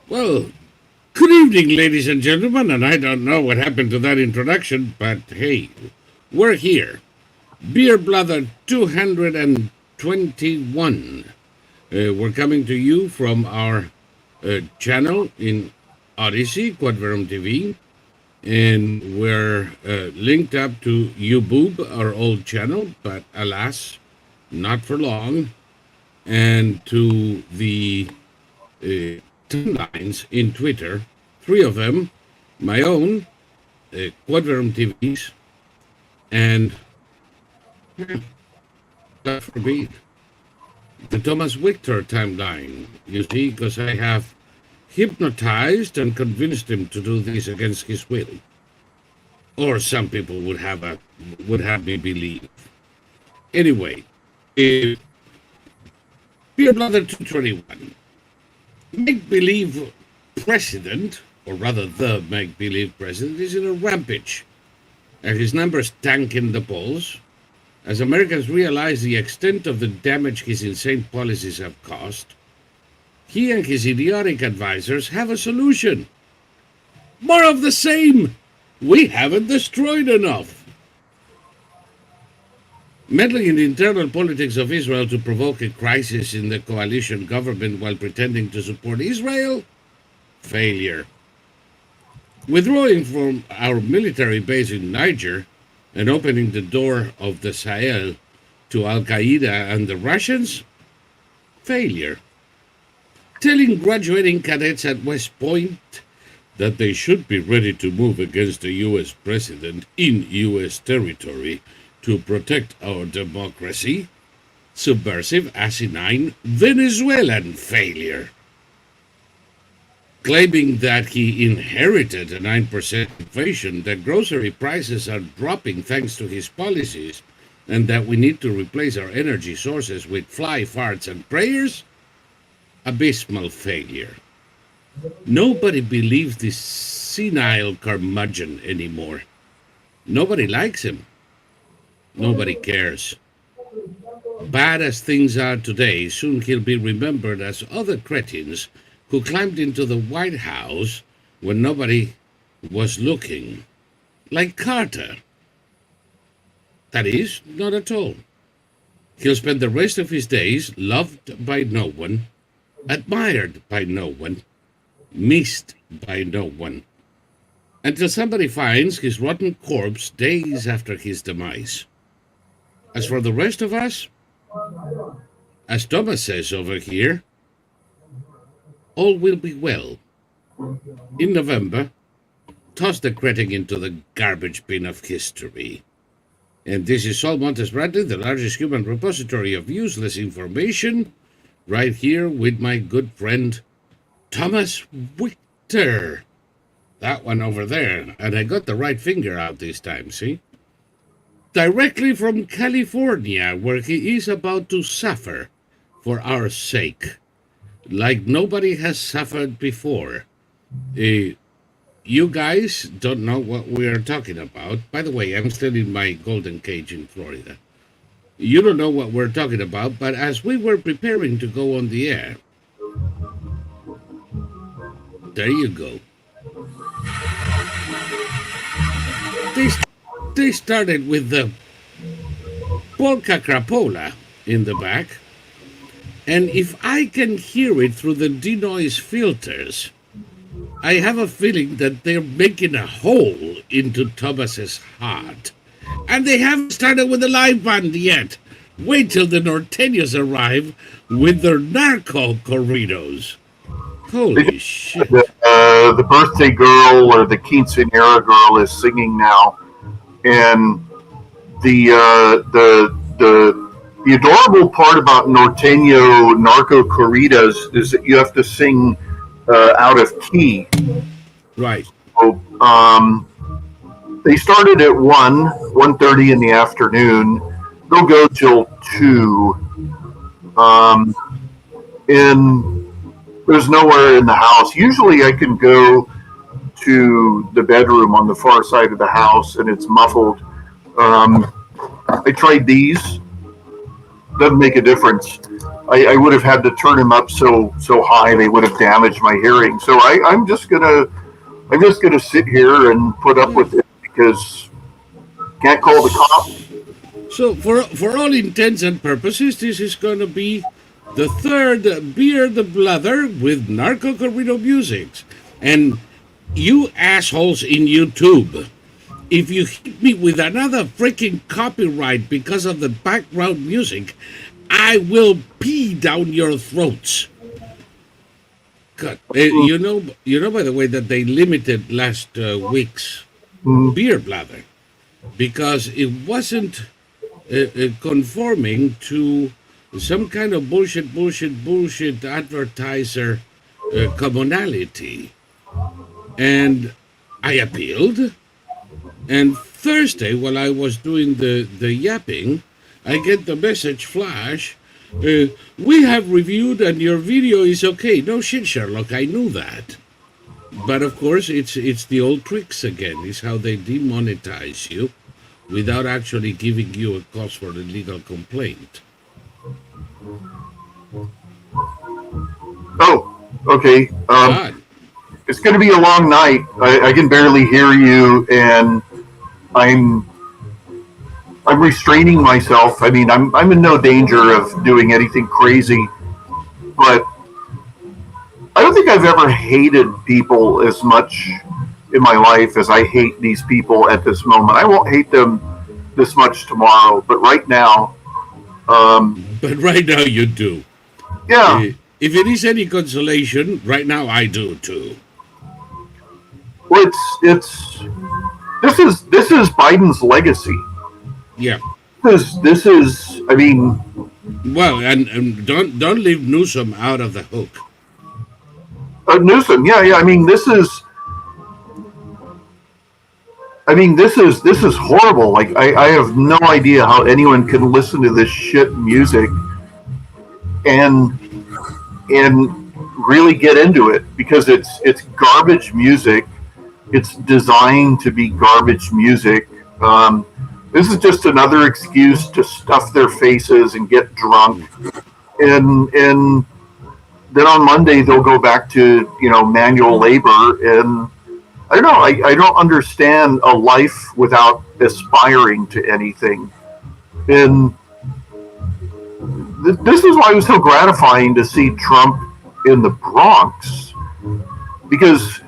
Well, good evening, ladies and gentlemen, and I don't know what happened to that introduction, but hey, we're here. Beer Blather 221. We're coming to you from our channel in Odyssey, Quadverum TV, and we're linked up to YouBoob, our old channel, but alas, not for long, and to the timelines in Twitter, three of them, my own, Quadverum TV's, and, God forbid, the Thomas Victor timeline. You see, because I have hypnotized and convinced him to do this against his will. Or some people would have me believe. Anyway, Beer Blather 221. Make-believe president, or rather the make-believe president, is in a rampage. As his numbers tank in the polls, as Americans realize the extent of the damage his insane policies have caused, he and his idiotic advisors have a solution. More of the same! We haven't destroyed enough. Meddling in the internal politics of Israel to provoke a crisis in the coalition government while pretending to support Israel? Failure. Withdrawing from our military base in Niger and opening the door of the Sahel to Al-Qaeda and the Russians? Failure. Telling graduating cadets at West Point that they should be ready to move against the U.S. president in U.S. territory to protect our democracy? Subversive, asinine, Venezuelan failure. Claiming that he inherited a 9% inflation, that grocery prices are dropping thanks to his policies, and that we need to replace our energy sources with fly farts and prayers? Abysmal failure. Nobody believes this senile curmudgeon anymore. Nobody likes him. Nobody cares. Bad as things are today, soon he'll be remembered as other cretins who climbed into the White House when nobody was looking, like Carter. That is, not at all. He'll spend the rest of his days loved by no one, admired by no one, missed by no one, until somebody finds his rotten corpse days after his demise. As for the rest of us, as Thomas says over here, all will be well. In November, toss the cretin into the garbage bin of history. And this is Saul Montes Bradley, the largest human repository of useless information, right here with my good friend Thomas Victor. That one over there. And I got the right finger out this time, see? Directly from California, where he is about to suffer for our sake, like nobody has suffered before. You guys don't know what we are talking about. By the way, I'm still in my golden cage in Florida. You don't know what we're talking about, but as we were preparing to go on the air, there you go. They started with the polka crapola in the back, and if I can hear it through the denoise filters, I have a feeling that they're making a hole into Thomas's heart. And they haven't started with the live band yet. Wait till the norteños arrive with their narco corridos. Holy shit. The birthday girl or the quinceañera girl is singing now. And the adorable part about norteño narco corridas is that you have to sing out of key. Right. So, they started at 1:30 in the afternoon. They'll go till 2. And there's nowhere in the house. Usually I can go to the bedroom on the far side of the house and it's muffled. I tried these. Doesn't make a difference. I would have had to turn them up so high they would have damaged my hearing. So I'm just gonna sit here and put up Yeah. with it because can't call the cops. So, for all intents and purposes, this is going to be the third Beer the Blather with Narco Corrido music. And you assholes in YouTube, if you hit me with another freaking copyright because of the background music, I will pee down your throats. God, you know, by the way, that they limited last week's Mm, Beer Blather because it wasn't conforming to some kind of bullshit advertiser commonality. And I appealed. And Thursday, while I was doing the yapping, I get the message flash. We have reviewed and your video is okay. No shit, Sherlock, I knew that. But of course, it's the old tricks again. It's how they demonetize you without actually giving you a cause for a legal complaint. oh, okay. God. It's going to be a long night. I can barely hear you, and I'm I'm restraining myself. I mean, I'm in no danger of doing anything crazy, but I don't think I've ever hated people as much in my life as I hate these people at this moment. I won't hate them this much tomorrow, but right now, But right now you do. yeah. If it is any consolation, right now I do too. Well, it's this is Biden's legacy. Yeah. This is. I mean, Well, and don't leave Newsom out of the hook. Newsom. Yeah, yeah. I mean, this is. I mean, this is horrible. Like, I have no idea how anyone can listen to this shit music and really get into it because it's garbage music. It's designed to be garbage music. This is just another excuse to stuff their faces and get drunk, and then on Monday they'll go back to manual labor. And I don't know. I don't understand a life without aspiring to anything. And this is why it was so gratifying to see Trump in the Bronx, because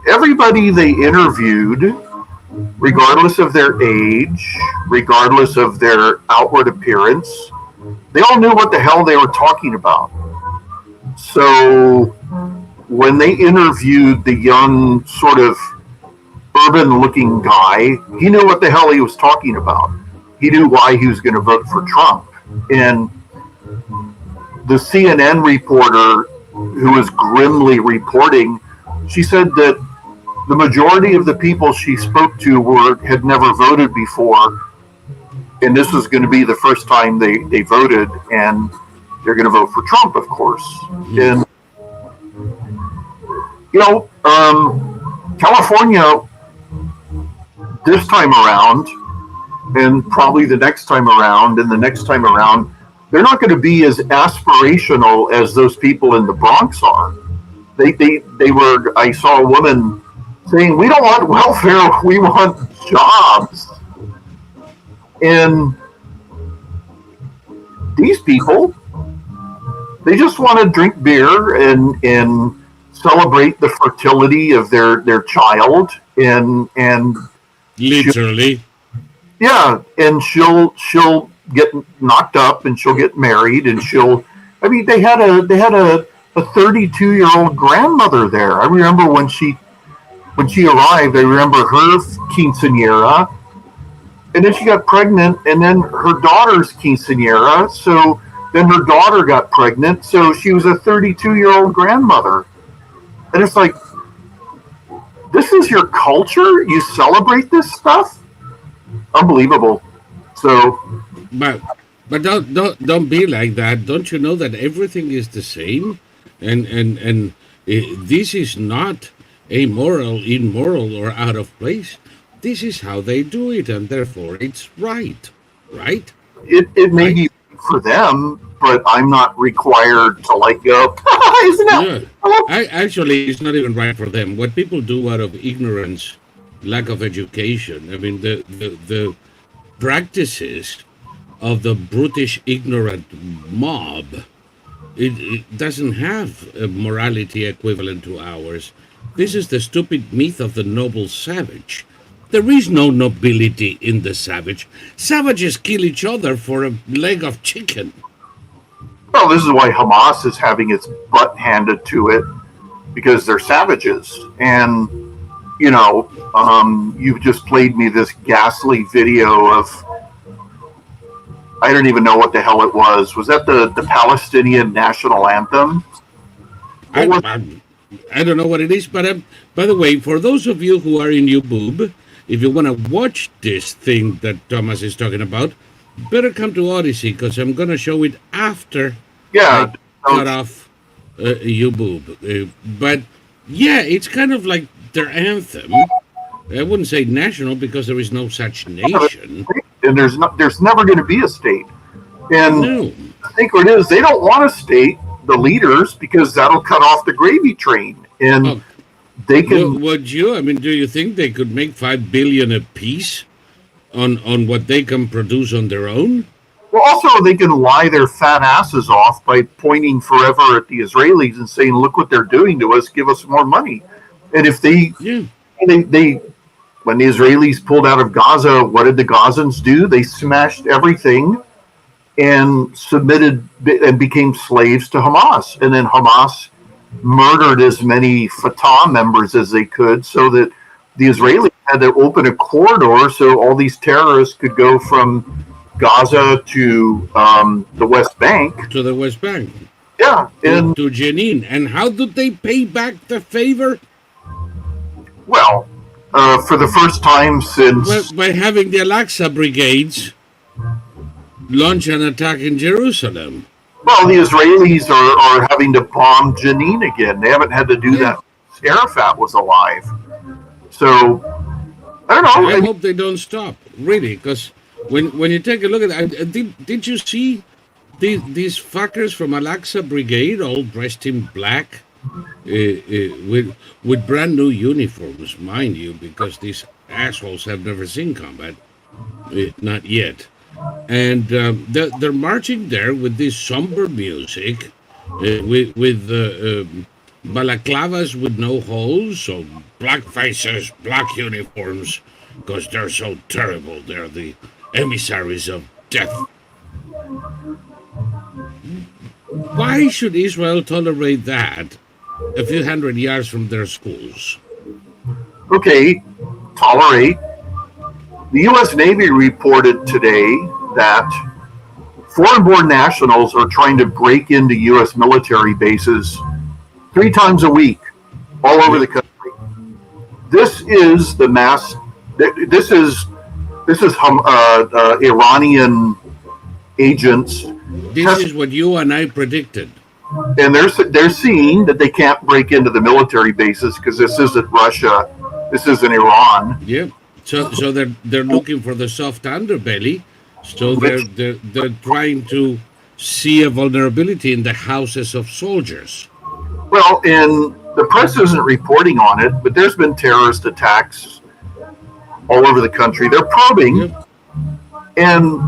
everybody they interviewed, regardless of their age, regardless of their outward appearance, they all knew what the hell they were talking about. So when they interviewed the young, sort of urban looking guy, he knew what the hell he was talking about. He knew why he was going to vote for Trump. And the CNN reporter who was grimly reporting, she said that the majority of the people she spoke to had never voted before, and this was going to be the first time they voted, and they're going to vote for Trump, of course. And California this time around, and probably the next time around, and the next time around, they're not going to be as aspirational as those people in the Bronx are. They were. I saw a woman saying, "We don't want welfare, we want jobs." And these people, they just want to drink beer and celebrate the fertility of their child, and Literally. yeah, and she'll get knocked up, and she'll get married, and I mean, they had a 32-year-old grandmother there. I remember when she arrived. I remember her quinceañera, and then she got pregnant, and then her daughter's quinceañera. So then her daughter got pregnant, so she was a 32-year-old grandmother. And it's like, this is your culture? You celebrate this stuff? Unbelievable. So, but don't be like that. Don't you know that everything is the same, and this is not amoral, immoral, or out of place. This is how they do it, and therefore it's right. Right? it may Right? be for them, but I'm not required to like go, isn't that? Yeah. Actually, it's not even right for them. What people do out of ignorance, lack of education, I mean, the practices of the brutish, ignorant mob, it doesn't have a morality equivalent to ours. This is the stupid myth of the noble savage. There is no nobility in the savage. Savages kill each other for a leg of chicken. Well, this is why Hamas is having its butt handed to it, because they're savages. And, you've just played me this ghastly video of, I don't even know what the hell it was. Was that the Palestinian national anthem? I don't know what it is, but by the way, for those of you who are in YouTube, if you want to watch this thing that Thomas is talking about, better come to Odyssey, because I'm going to show it after I cut off YouTube. But yeah, it's kind of like their anthem. I wouldn't say national because there is no such nation. And there's never going to be a state. And No. I think what it is, they don't want a state, the leaders, because that'll cut off the gravy train. And they can. Would you? I mean, do you think they could make $5 billion apiece on what they can produce on their own? Well, also they can lie their fat asses off by pointing forever at the Israelis and saying, "Look what they're doing to us. Give us more money." And if they when the Israelis pulled out of Gaza, what did the Gazans do? They smashed everything and submitted and became slaves to Hamas. And then Hamas murdered as many Fatah members as they could, so that the Israelis had to open a corridor so all these terrorists could go from Gaza to the West Bank. To the West Bank. Yeah. And to Jenin. And how did they pay back the favor? Well, for the first time since... Well, by having the Al-Aqsa brigades launch an attack in Jerusalem. Well, the Israelis are having to bomb Jenin again. They haven't had to do that since Arafat was alive. So, I don't know. I hope they don't stop, really, because when you take a look at that, did you see these fuckers from Al-Aqsa brigade all dressed in black? With brand new uniforms, mind you, because these assholes have never seen combat, not yet. And they're marching there with this somber music, with balaclavas with no holes, so black faces, black uniforms, because they're so terrible. They're the emissaries of death. Why should Israel tolerate that a few hundred yards from their schools? Okay, tolerate. The U.S. Navy reported today that foreign-born nationals are trying to break into U.S. military bases 3 times a week, all over the country. This is the mass. This is Iranian agents. This is what you and I predicted. And they're seeing that they can't break into the military bases because this isn't Russia, this isn't Iran. Yeah. So they're looking for the soft underbelly. So they're trying to see a vulnerability in the houses of soldiers. Well, and the press isn't reporting on it, but there's been terrorist attacks all over the country. They're probing, and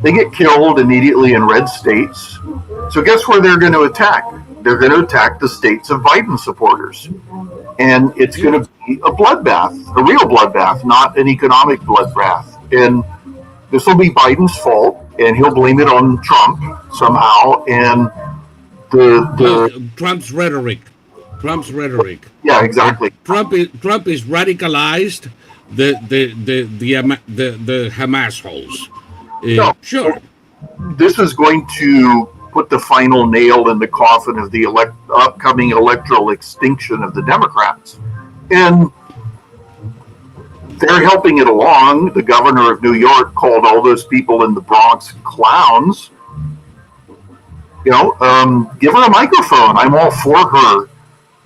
they get killed immediately in red states. So guess where they're going to attack? They're going to attack the states of Biden supporters. And it's going to be a bloodbath, a real bloodbath, not an economic bloodbath. And this will be Biden's fault, and he'll blame it on Trump somehow. And Trump's rhetoric. Yeah, exactly. Trump is radicalized the Hamas holes. No, sure. This is going to put the final nail in the coffin of the upcoming electoral extinction of the Democrats. And they're helping it along. The governor of New York called all those people in the Bronx clowns. Give her a microphone. I'm all for her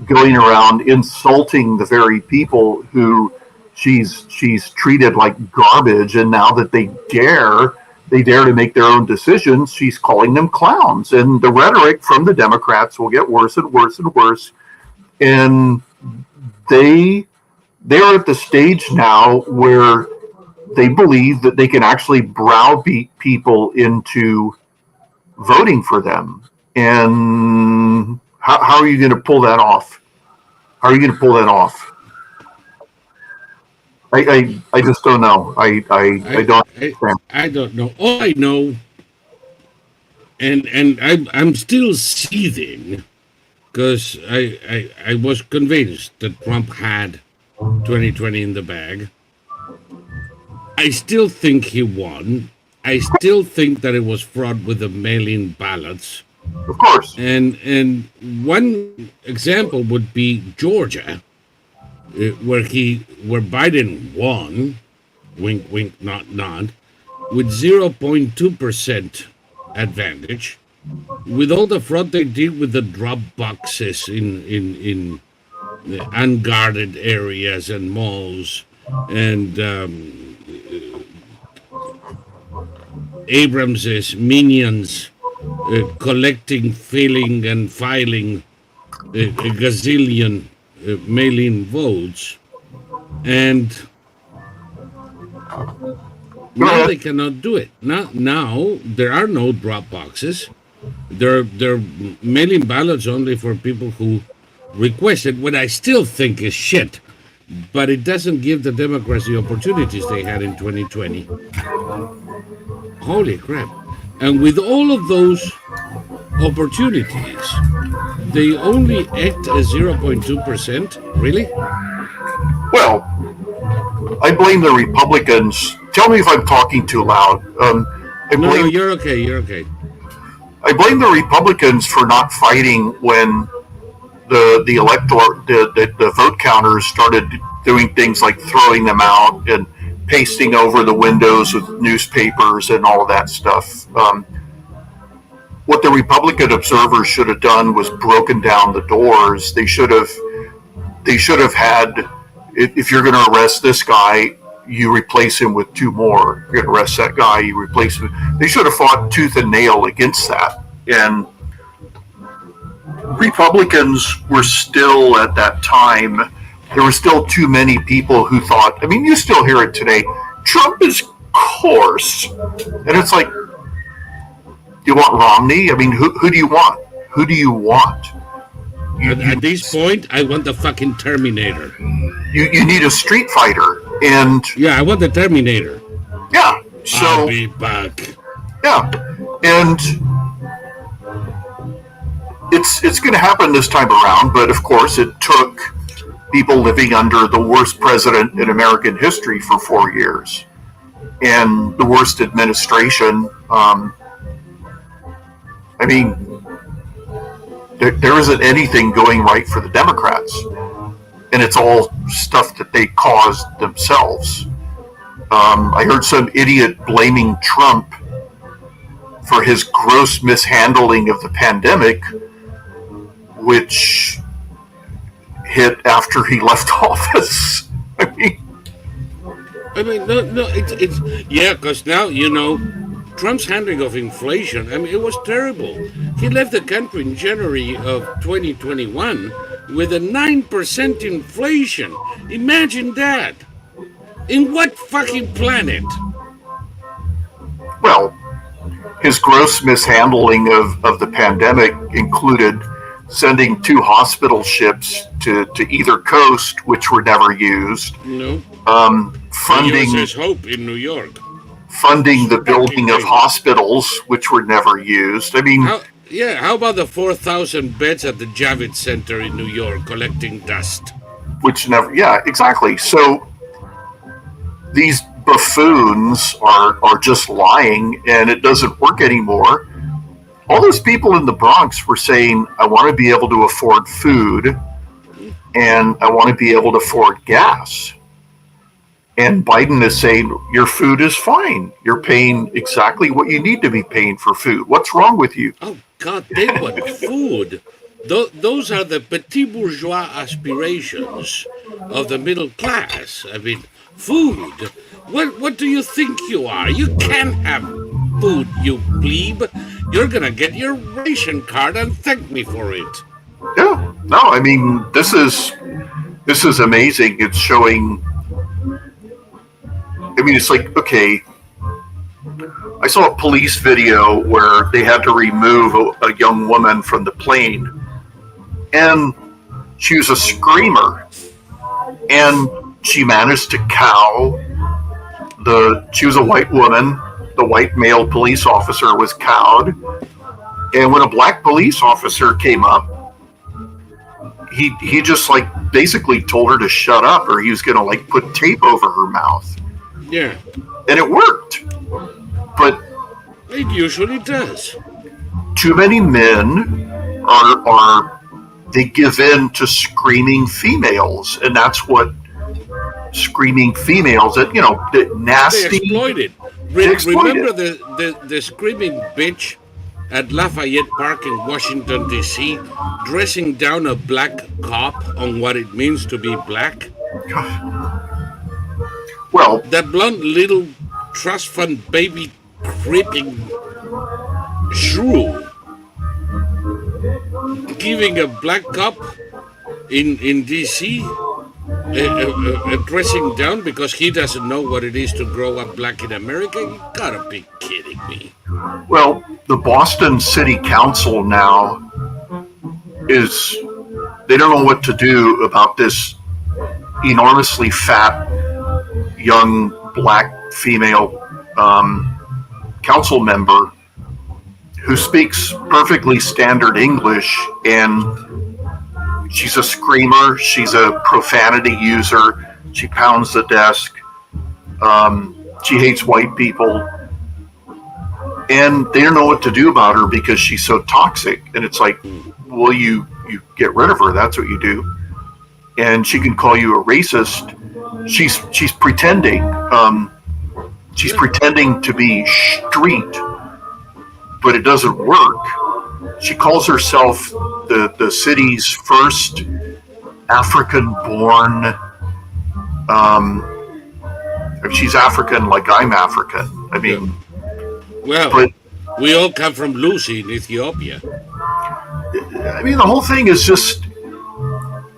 going around insulting the very people who she's treated like garbage, and now that they dare they dare to make their own decisions, she's calling them clowns. And the rhetoric from the Democrats will get worse and worse and worse. And they're at the stage now where they believe that they can actually browbeat people into voting for them. And how are you going to pull that off? How are you going to pull that off? I just don't know. I don't understand. I don't know. All I know, and I'm still seething, because I was convinced that Trump had 2020 in the bag. I still think he won. I still think that it was fraud with the mail-in ballots. Of course. And one example would be Georgia, where Biden won, wink, wink, nod, nod, with 0.2% advantage, with all the fraud they did with the drop boxes in the unguarded areas and malls, and Abrams's minions collecting, filling, and filing a gazillion mail-in votes, and now they cannot do it. Now there are no drop boxes. There are mail-in ballots only for people who requested, what I still think is shit, but it doesn't give the Democrats the opportunities they had in 2020. Holy crap. And with all of those opportunities, they only act as 0.2%? Really? Well, I blame the Republicans. Tell me if I'm talking too loud. No, you're okay. You're okay. I blame the Republicans for not fighting when the vote counters started doing things like throwing them out and pasting over the windows with newspapers and all of that stuff. What the Republican observers should have done was broken down the doors. They should have had, if you're going to arrest this guy, you replace him with two more. If you're going to arrest that guy, you replace him. They should have fought tooth and nail against that. And Republicans were still, at that time, there were still too many people who thought, I mean, you still hear it today, Trump is coarse. And it's like, do you want Romney? I mean, who do you want? Who do you want? At this point, I want the fucking Terminator. You need a Street Fighter. And yeah, I want the Terminator. Yeah. So I'll be back. Yeah. And it's going to happen this time around, but of course it took people living under the worst president in American history for 4 years and the worst administration. I mean, there isn't anything going right for the Democrats, and it's all stuff that they caused themselves. I heard some idiot blaming Trump for his gross mishandling of the pandemic, which hit after he left office. I mean, no, it's yeah, because now, Trump's handling of inflation, it was terrible. He left the country in January of 2021 with a 9% inflation. Imagine that. In what fucking planet? Well, his gross mishandling of the pandemic included sending 2 hospital ships to either coast, which were never used. No. Funding USS Hope in New York. Funding the building of hospitals, which were never used. I mean, how about the 4,000 beds at the Javits Center in New York collecting dust? Which never, yeah, exactly. So these buffoons are just lying, and it doesn't work anymore. All those people in the Bronx were saying, I want to be able to afford food, and I want to be able to afford gas. And Biden is saying, your food is fine. You're paying exactly what you need to be paying for food. What's wrong with you? Oh, God, they want food. Those are the petit bourgeois aspirations of the middle class. I mean, food. What do you think you are? You can't have food, you plebe. You're gonna get your ration card and thank me for it. Yeah. No, I mean, this is amazing. It's showing. I mean, it's like, okay, I saw a police video where they had to remove a young woman from the plane, and she was a screamer, and she managed to cow she was a white woman. The white male police officer was cowed, and when a black police officer came up, he just like basically told her to shut up, or he was gonna like put tape over her mouth. Yeah. And it worked. But it usually does. Too many men they give in to screaming females, and that's what screaming females, that the nasty. They exploit it. Remember the screaming bitch at Lafayette Park in Washington, D.C., dressing down a black cop on what it means to be black? Well, that blonde little trust fund baby creeping shrew giving a black cop in D.C. a dressing down because he doesn't know what it is to grow up black in America? You gotta be kidding me. Well, the Boston City Council now they don't know what to do about this enormously fat young black female council member who speaks perfectly standard English, and she's a screamer, she's a profanity user, she pounds the desk, she hates white people, and they don't know what to do about her because she's so toxic. And it's like, well, you get rid of her, that's what you do. And she can call you a racist. She's pretending. She's pretending to be street, but it doesn't work. She calls herself the city's first African-born. She's African, like I'm African. I mean, well, we all come from Lucy in Ethiopia. I mean, the whole thing is just.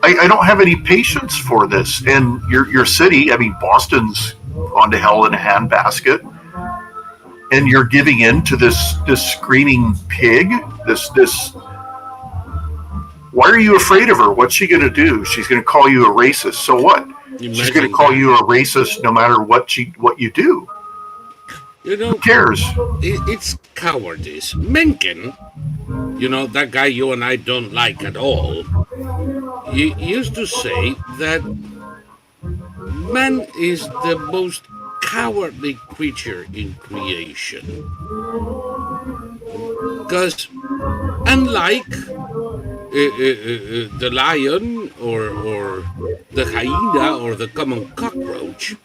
I don't have any patience for this. And your city, I mean, Boston's gone to hell in a handbasket, and you're giving in to this screaming pig. This. Why are you afraid of her? What's she going to do? She's going to call you a racist. So what? She's going to call you a racist no matter what you do. Who cares? It's cowardice. Mencken, that guy you and I don't like at all, he used to say that man is the most cowardly creature in creation. Because unlike the lion or the hyena or the common cockroach,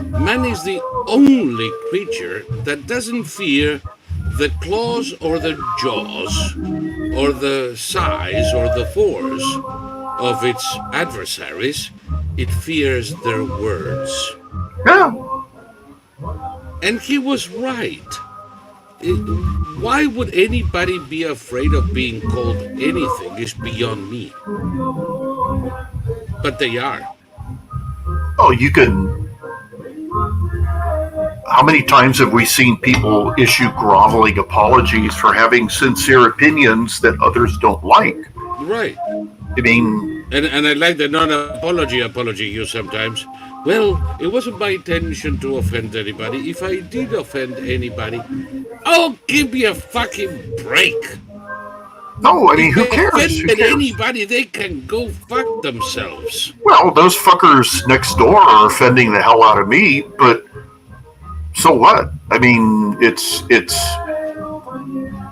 man is the only creature that doesn't fear the claws or the jaws or the size or the force of its adversaries. It fears their words. Yeah. And he was right. Why would anybody be afraid of being called anything is beyond me. But they are. Oh, you can. How many times have we seen people issue groveling apologies for having sincere opinions that others don't like? Right. I mean... And I like the non-apology you sometimes. Well, it wasn't my intention to offend anybody. If I did offend anybody, oh, give me a fucking break. No, I mean, who cares? Offended anybody, they can go fuck themselves. Well, those fuckers next door are offending the hell out of me, but so what? I mean, it's.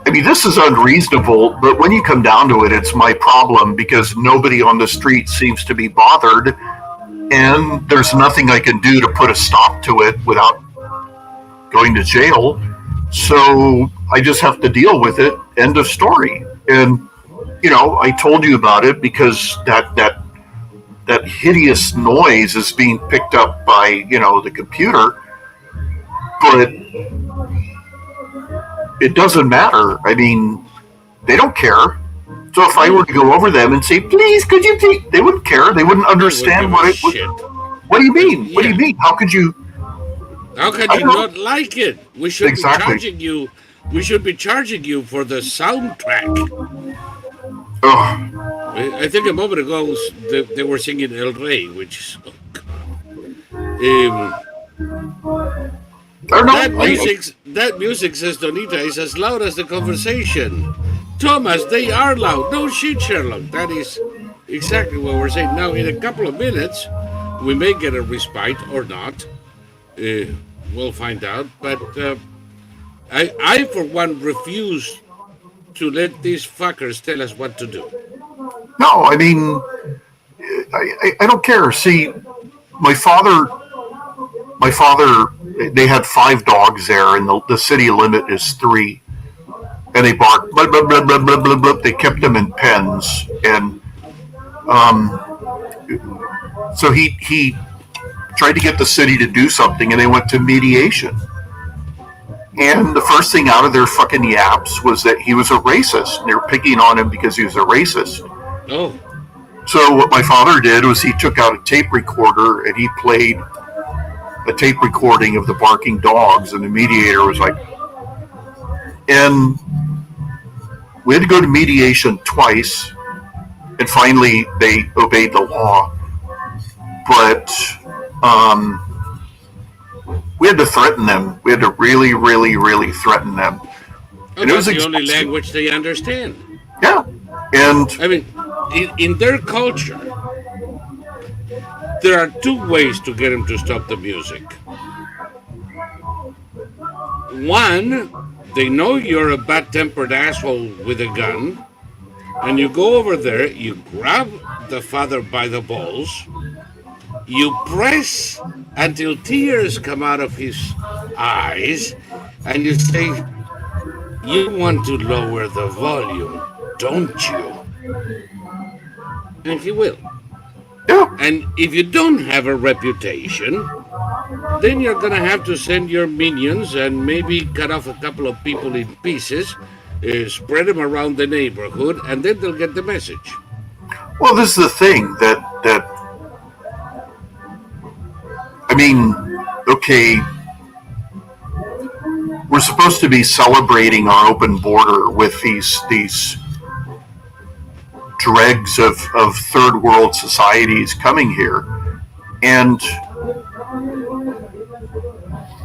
I mean, this is unreasonable, but when you come down to it, it's my problem because nobody on the street seems to be bothered, and there's nothing I can do to put a stop to it without going to jail. So I just have to deal with it. End of story. And, you know, I told you about it because that hideous noise is being picked up by, you know, the computer. But it doesn't matter. I mean, they don't care. So if I were to go over them and say, "Please, could you please," they wouldn't care. They wouldn't understand what it. Shit. What do you mean? What do you mean? How could you? How can you not like it? We should be charging you. We should be charging you for the soundtrack. Ugh. I think a moment ago they were singing El Rey, which that music, says Donita, is as loud as the conversation. Thomas, they are loud. No shit, Sherlock. That is exactly what we're saying. Now, in a couple of minutes, we may get a respite or not. We'll find out. But I, for one, refuse to let these fuckers tell us what to do. No, I mean, I don't care. See, my father, they had 5 dogs there, and the city limit is 3. And they barked, blah, blah, blah, blah, blah, blah, blah. They kept them in pens. And so he tried to get the city to do something, and they went to mediation. And the first thing out of their fucking yaps was that he was a racist. And they were picking on him because he was a racist. Oh. So what my father did was he took out a tape recorder and he played a tape recording of the barking dogs, and the mediator was like, and we had to go to mediation twice, and finally they obeyed the law. But we had to threaten them. We had to really, really, really threaten them. And it was the only language they understand. Yeah. And I mean, in their culture, there are 2 ways to get them to stop the music. One, they know you're a bad-tempered asshole with a gun, and you go over there, you grab the father by the balls, you press until tears come out of his eyes, and you say, "You want to lower the volume, don't you?" And he will. yeah. And if you don't have a reputation, then you're going to have to send your minions and maybe cut off a couple of people in pieces, spread them around the neighborhood, and then they'll get the message. Well, this is the thing that I mean, okay, we're supposed to be celebrating our open border with these dregs of third world societies coming here. And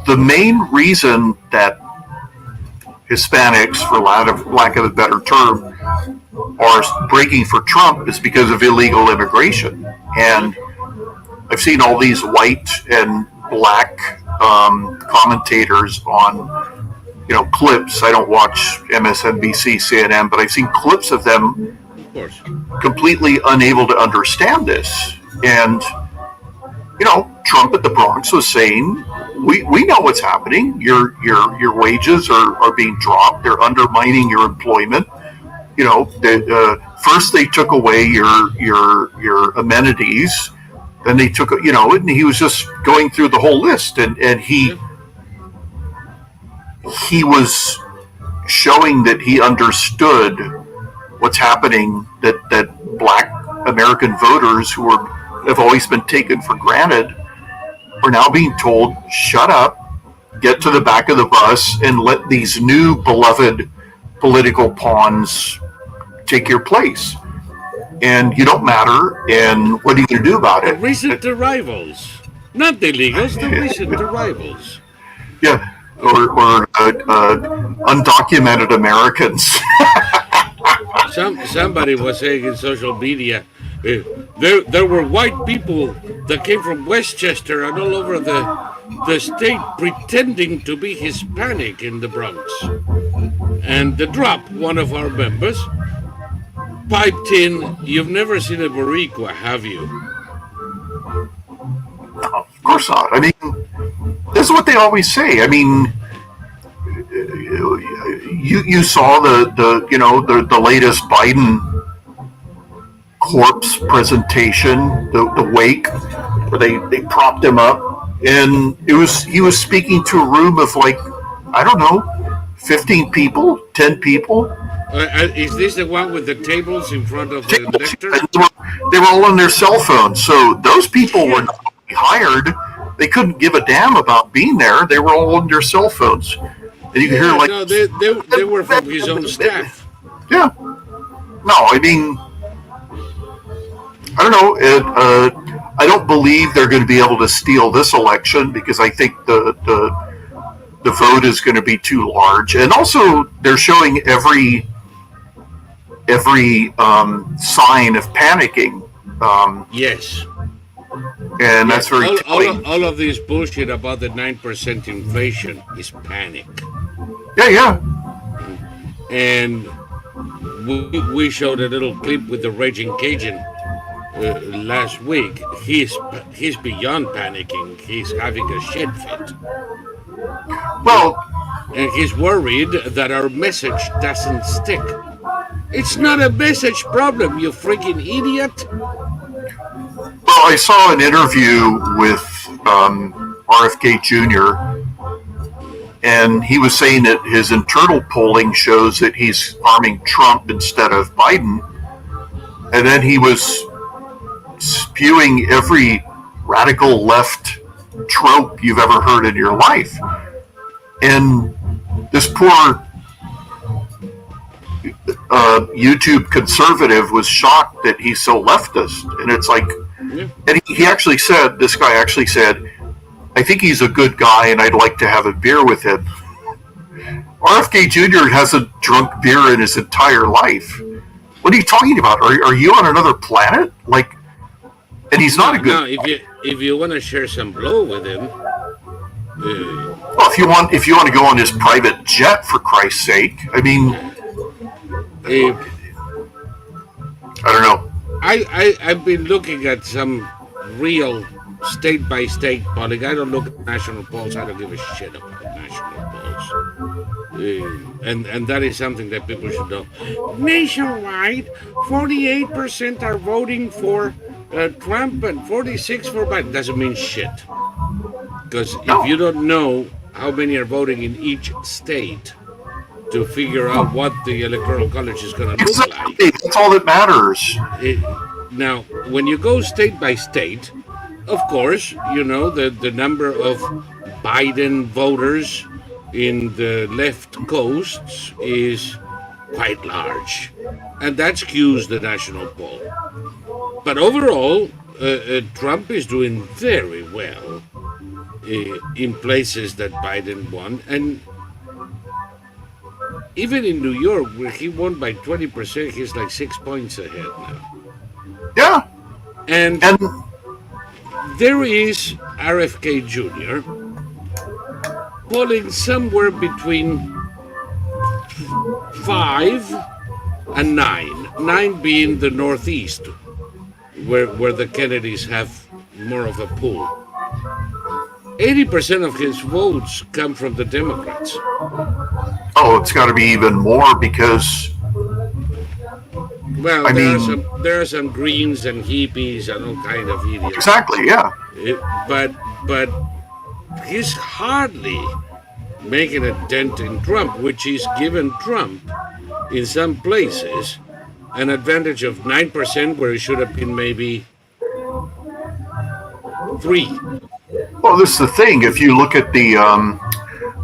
the main reason that Hispanics, for lack of a better term, are breaking for Trump is because of illegal immigration. And I've seen all these white and black commentators on, clips. I don't watch MSNBC, CNN, but I've seen clips of them, of course, completely unable to understand this. And, Trump at the Bronx was saying, we know what's happening. Your wages are being dropped. They're undermining your employment. First they took away your amenities. Then they took, and he was just going through the whole list, and he was showing that he understood what's happening, that black American voters who have always been taken for granted are now being told, shut up, get to the back of the bus, and let these new beloved political pawns take your place. And you don't matter, and what are you going to do about it? The recent arrivals. Not the illegals, the recent arrivals. Yeah, or undocumented Americans. Somebody was saying in social media, there were white people that came from Westchester and all over the state pretending to be Hispanic in the Bronx. And the Drop, one of our members, piped in, "You've never seen a Boricua, have you?" No, of course not. I mean, this is what they always say. I mean, you saw the latest Biden corpse presentation, the wake, where they propped him up, and he was speaking to a room of, like, I don't know, 15 people, 10 people. Is this the one with the tables in front of the lectern? They were all on their cell phones, so those people were not hired. They couldn't give a damn about being there. They were all on their cell phones, and you can hear like no, they were from his own staff. Yeah, no, I mean, I don't know. I don't believe they're going to be able to steal this election because I think the vote is going to be too large, and also they're showing every sign of panicking. Yes, and that's very all of this bullshit about the 9% inflation is panic. Yeah. And we showed a little clip with the Raging Cajun last week. He's beyond panicking. He's having a shit fit. Well, and he's worried that our message doesn't stick. It's not a message problem, you freaking idiot. Well, I saw an interview with RFK Jr., and he was saying that his internal polling shows that he's arming Trump instead of Biden. And then he was spewing every radical left trope you've ever heard in your life. And this poor YouTube conservative was shocked that he's so leftist. And it's like, and he actually said, this guy actually said, I think he's a good guy and I'd like to have a beer with him. RFK Jr. hasn't drunk beer in his entire life. What are you talking about? Are you on another planet? Like, and he's not a good guy. If you want to share some blow with him. Well, if you want to go on his private jet, for Christ's sake, I mean, I don't know. I've been looking at some real state-by-state polling. I don't look at national polls. I don't give a shit about national polls. And that is something that people should know. Nationwide, 48% are voting for Trump and 46% for Biden. Doesn't mean shit. Because if you don't know how many are voting in each state to figure out what the Electoral College is going to look like. That's all that matters. Now, when you go state by state, of course, you know, the number of Biden voters in the left coasts is quite large. And that skews the national poll. But overall, Trump is doing very well in places that Biden won. And even in New York, where he won by 20%, he's like 6 points ahead now. Yeah. And there is RFK Jr. polling somewhere between 5 and 9. 9 being the Northeast, where the Kennedys have more of a pull. 80% of his votes come from the Democrats. Oh, it's got to be even more because... Well, there are some Greens and hippies and all kind of idiots. Exactly, yeah. But he's hardly making a dent in Trump, which is given Trump, in some places, an advantage of 9% where it should have been maybe 3. Well, this is the thing. If you look at the,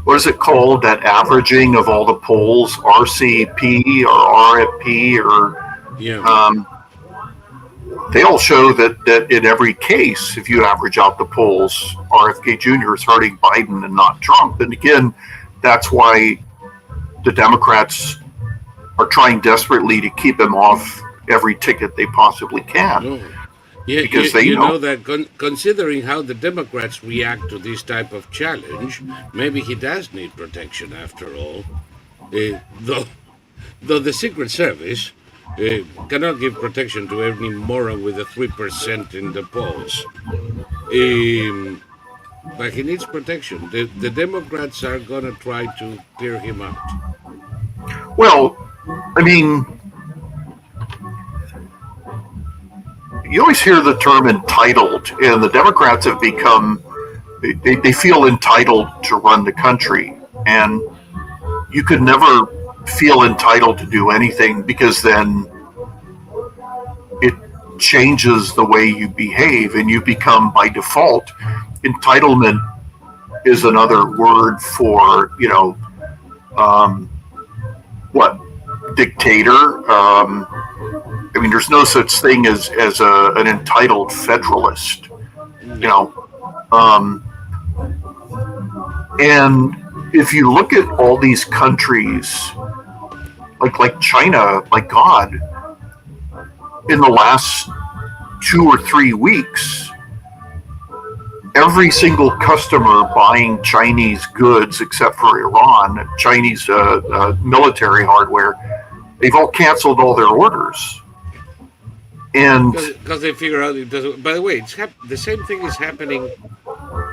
what is it called, that averaging of all the polls, RCP or RFP or... Yeah. They all show that in every case, if you average out the polls, RFK Jr. is hurting Biden and not Trump. And again, that's why the Democrats are trying desperately to keep him off every ticket they possibly can. Oh. Yeah, because you know that considering how the Democrats react to this type of challenge, maybe he does need protection after all. Though the Secret Service cannot give protection to any moron with a 3% in the polls. But he needs protection. The Democrats are going to try to clear him out. Well, I mean, you always hear the term entitled, and the Democrats have become, they feel entitled to run the country. And you could never feel entitled to do anything, because then it changes the way you behave and you become, by default, entitlement is another word for, what, dictator. I mean, there's no such thing as an entitled federalist, and if you look at all these countries, like China, like God, in the last 2 or 3 weeks, every single customer buying Chinese goods, except for Iran, Chinese military hardware, they've all canceled all their orders. And because they figure out it doesn't. By the way, the same thing is happening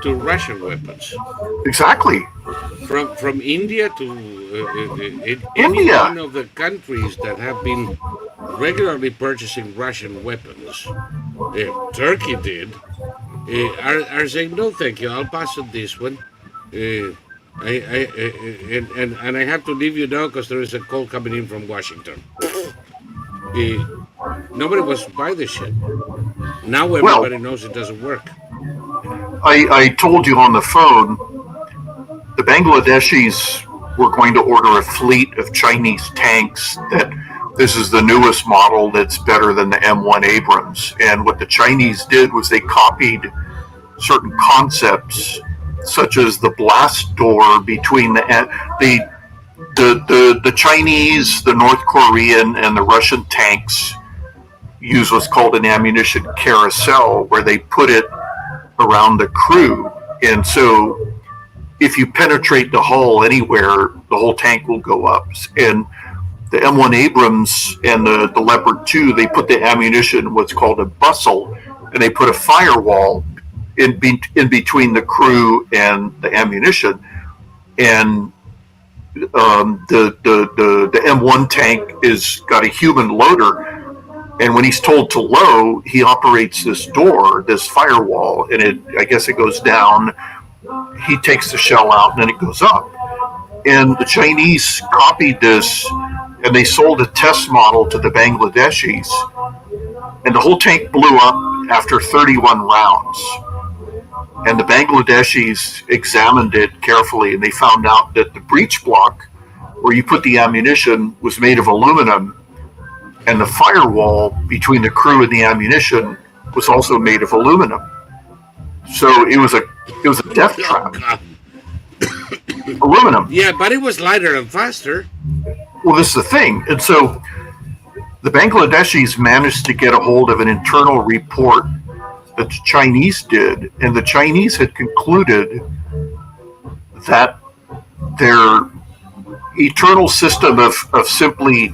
to Russian weapons. Exactly. From India to any India. one of the countries that have been regularly purchasing Russian weapons, Turkey did, are saying no, thank you. I'll pass on this one. And I have to leave you now because there is a call coming in from Washington. Nobody wants to buy this shit. Now everybody knows it doesn't work. I told you on the phone, the Bangladeshis were going to order a fleet of Chinese tanks that this is the newest model that's better than the M1 Abrams. And what the Chinese did was they copied certain concepts, such as the blast door between the Chinese, the North Korean, and the Russian tanks use what's called an ammunition carousel, where they put it around the crew. And so if you penetrate the hull anywhere, the whole tank will go up. And the M1 Abrams and the Leopard 2, they put the ammunition, what's called a bustle, and they put a firewall in between the crew and the ammunition. And the M1 tank is got a human loader, and when he's told to low, he operates this door, this firewall, and I guess it goes down. He takes the shell out, and then it goes up. And the Chinese copied this, and they sold a test model to the Bangladeshis, and the whole tank blew up after 31 rounds. And the Bangladeshis examined it carefully, and they found out that the breech block where you put the ammunition was made of aluminum, and the firewall between the crew and the ammunition was also made of aluminum. So it was a death trap. Aluminum. Yeah, but it was lighter and faster. Well, this is the thing. And so the Bangladeshis managed to get a hold of an internal report that the Chinese did, and the Chinese had concluded that their eternal system of simply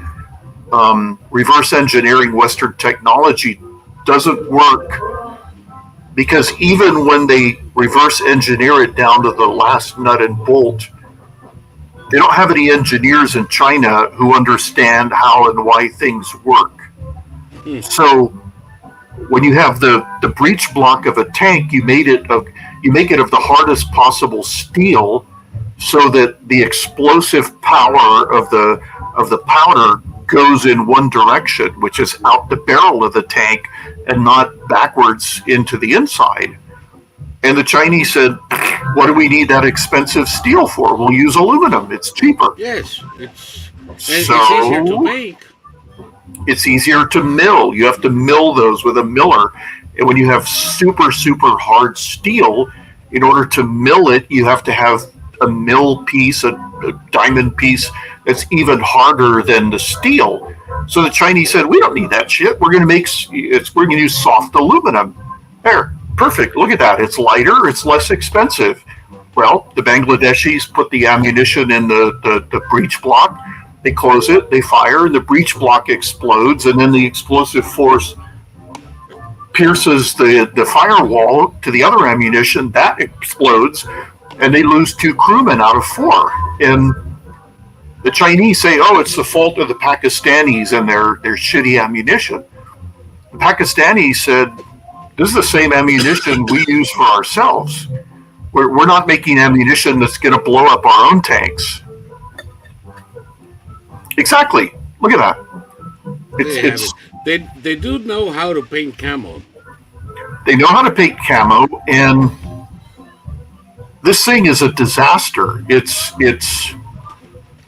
reverse engineering Western technology doesn't work, because even when they reverse engineer it down to the last nut and bolt, they don't have any engineers in China who understand how and why things work. So when you have the breech block of a tank, you make it of the hardest possible steel, so that the explosive power of the powder goes in one direction, which is out the barrel of the tank and not backwards into the inside. And the Chinese said, what do we need that expensive steel for? We'll use aluminum. It's cheaper. Yes, it's easier to make. It's easier to mill. You have to mill those with a miller. And when you have super, super hard steel, in order to mill it, you have to have a mill piece, a diamond piece that's even harder than the steel. So the Chinese said, we don't need that shit. We're going to use soft aluminum. There, perfect. Look at that. It's lighter. It's less expensive. Well, the Bangladeshis put the ammunition in the breech block. They close it. They fire, and the breech block explodes, and then the explosive force pierces the firewall to the other ammunition. That explodes, and they lose 2 crewmen out of 4. And the Chinese say, oh, it's the fault of the Pakistanis and their shitty ammunition. The Pakistanis said, this is the same ammunition we use for ourselves. We're not making ammunition that's going to blow up our own tanks. Exactly. Look at that. They have It's it. They do know how to paint camo. they know how to paint camo, and this thing is a disaster. It's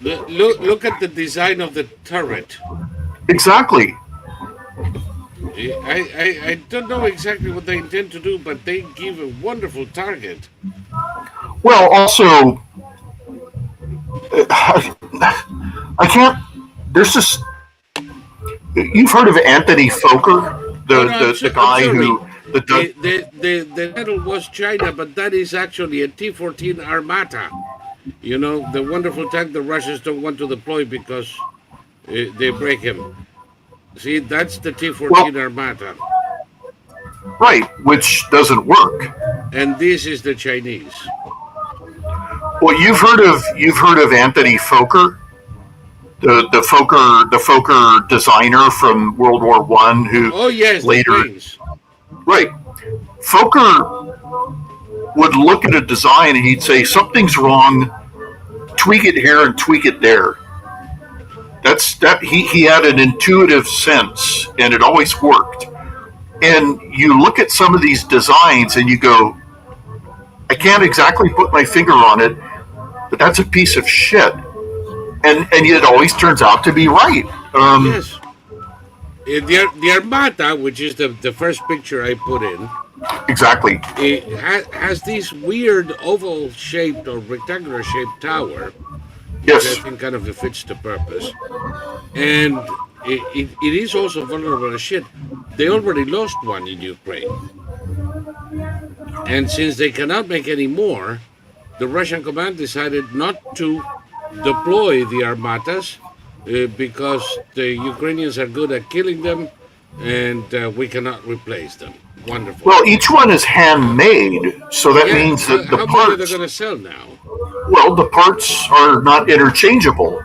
Look at the design of the turret. exactly. I don't know exactly what they intend to do, but they give a wonderful target. Well, also, I can't. There's this. You've heard of Anthony Foker, Oh no, the I'm guy sorry. who the The title was China, but that is actually a T-14 Armata. You know, the wonderful tank the Russians don't want to deploy because they break him. See, that's the well, T-14 Armata, right, which doesn't work. and this is the Chinese. Well, you've heard of Anthony Foker, the Fokker designer from World War One, who Oh yes, the later, planes. right, Fokker would look at a design and he'd say something's wrong, tweak it here and tweak it there. That's that he had an intuitive sense and it always worked. And you look at some of these designs and you go, I can't exactly put my finger on it, but that's a piece of shit. And it always turns out to be right. Yes, the Armata, which is the first picture I put in, Exactly. it has this weird oval-shaped or rectangular-shaped tower, which I Yes. think kind of fits the purpose. And it is also vulnerable as shit. They already lost one in Ukraine. And since they cannot make any more, the Russian command decided not to deploy the armatas because the Ukrainians are good at killing them and we cannot replace them. Wonderful. Well, each one is handmade, so that Yeah, means that the how many are they parts, going to sell now? well, the parts are not interchangeable.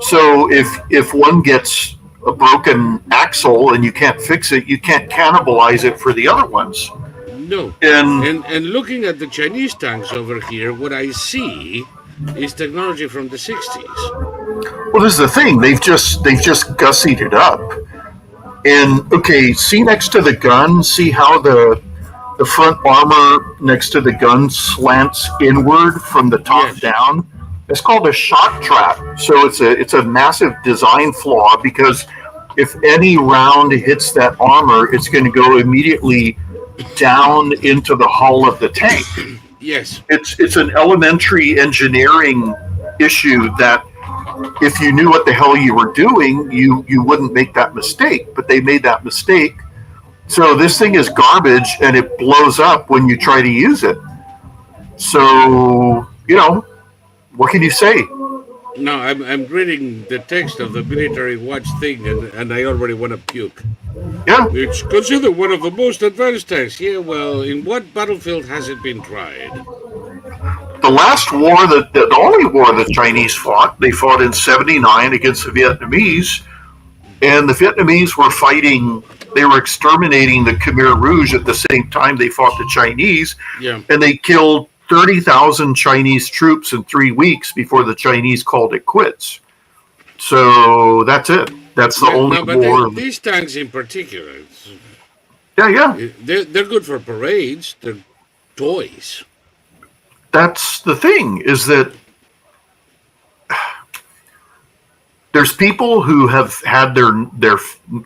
So if one gets a broken axle and you can't fix it, you can't cannibalize it for the other ones. No. And And looking at the Chinese tanks over here, what I see is technology from the 60s. well, this is the thing. They've just gussied it up. And okay, see next to the gun, see how the front armor next to the gun slants inward from the top Yes. down. It's called a shock trap. So it's a massive design flaw because if any round hits that armor, it's going to go immediately down into the hull of the tank. Yes. It's an elementary engineering issue that if you knew what the hell you were doing, you wouldn't make that mistake. But they made that mistake. So this thing is garbage and it blows up when you try to use it. So, what can you say? No, I'm reading the text of the military watch thing and I already want to puke. Yeah. It's considered one of the most advanced tanks. Yeah, well, in what battlefield has it been tried? The last war, the only war the Chinese fought, they fought in '79 against the Vietnamese. And the Vietnamese were fighting, they were exterminating the Khmer Rouge at the same time they fought the Chinese. Yeah. And they killed 30,000 Chinese troops in 3 weeks before the Chinese called it quits. So that's it. That's the only No, but war. these tanks in particular, Yeah. they're good for parades. They're toys. That's the thing, is that there's people who have had their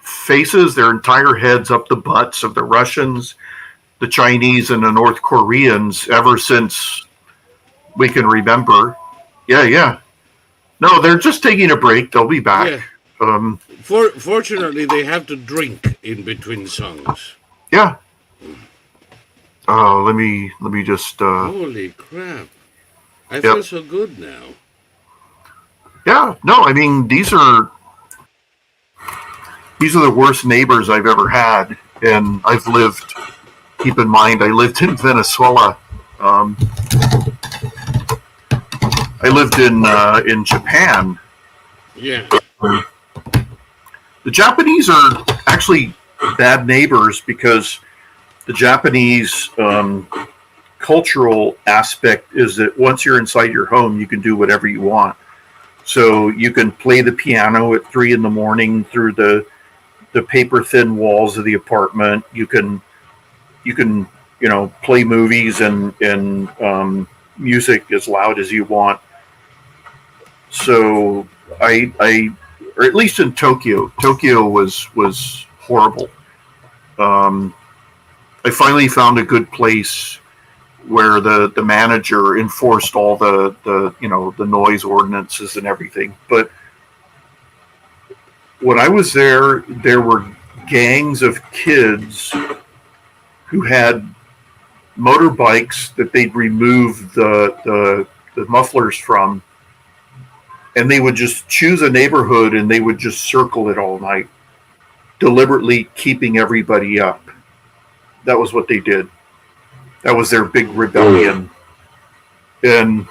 faces, their entire heads up the butts of the Russians, the Chinese, and the North Koreans ever since we can remember. Yeah. No, they're just taking a break. They'll be back. Yeah. Fortunately, they have to drink in between songs. Yeah. Let me just. Holy crap! I feel so good now. Yeah. No, I mean these are the worst neighbors I've ever had, and I've lived. Keep in mind, I lived in Venezuela. I lived in Japan. Yeah. The Japanese are actually bad neighbors because the Japanese cultural aspect is that once you're inside your home, you can do whatever you want. So you can play the piano at 3 in the morning through the paper thin walls of the apartment. You can play movies and music as loud as you want. So I or at least in Tokyo was horrible. Um, I finally found a good place where the manager enforced all the noise ordinances and everything. But when I was there were gangs of kids who had motorbikes that they'd remove the mufflers from, and they would just choose a neighborhood and they would just circle it all night, deliberately keeping everybody up. That was what they did. That was their big rebellion. And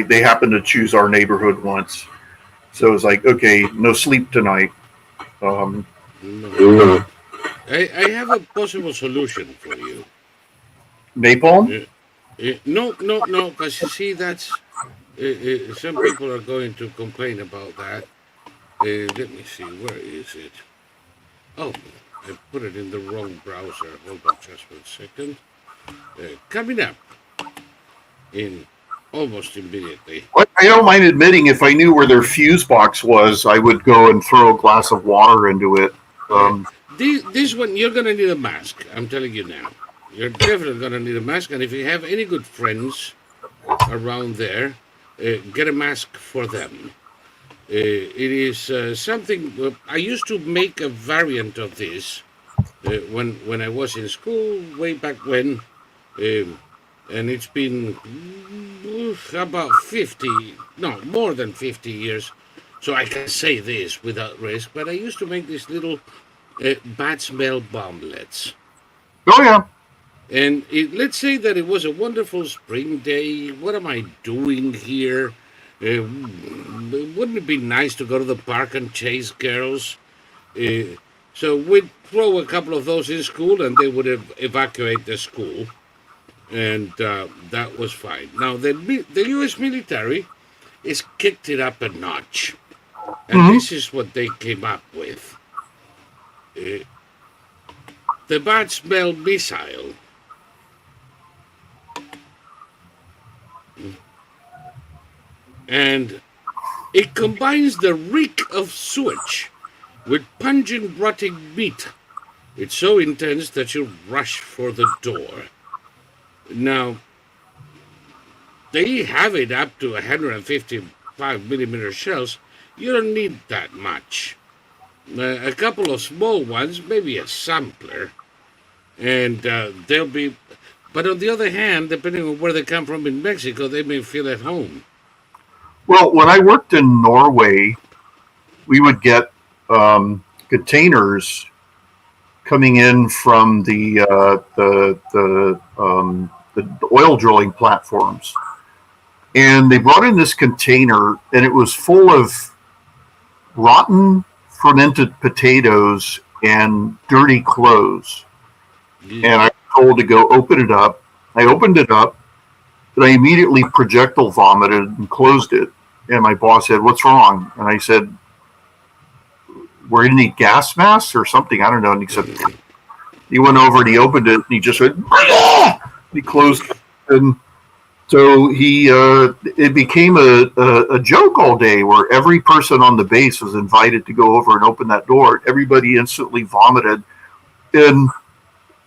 they happened to choose our neighborhood once. So it was like, okay, no sleep tonight. No. I have a possible solution for you. Napalm? No, because you see, that's some people are going to complain about that. Let me see, where is it? Oh, I put it in the wrong browser. Hold on just 1 second. Coming up in almost immediately. I don't mind admitting, if I knew where their fuse box was, I would go and throw a glass of water into it. This one, you're going to need a mask. I'm telling you now. You're definitely going to need a mask. And if you have any good friends around there, get a mask for them. It is something. I used to make a variant of this when I was in school way back when, and it's been about 50, no, more than 50 years. So I can say this without risk. But I used to make these little bad smell bomblets. Oh, yeah. And let's say that it was a wonderful spring day. What am I doing here? Wouldn't it be nice to go to the park and chase girls? So we'd throw a couple of those in school, and they would evacuate the school, and that was fine. Now the U.S. military is kicked it up a notch, and this is what they came up with: the bad smell missile. And it combines the reek of sewage with pungent rotting meat. It's so intense that you rush for the door. Now, they have it up to 155 millimeter shells. You don't need that much. A couple of small ones, maybe a sampler, and they'll be... But on the other hand, depending on where they come from in Mexico, they may feel at home. Well, when I worked in Norway, we would get containers coming in from the oil drilling platforms, and they brought in this container, and it was full of rotten fermented potatoes and dirty clothes. And I was told to go open it up. I opened it up, but I immediately projectile vomited and closed it. And my boss said, "What's wrong?" And I said, "Were any gas masks or something?" I don't know. And he said, he went over and he opened it and he just went, he closed it. And so it became a joke all day where every person on the base was invited to go over and open that door. Everybody instantly vomited. And,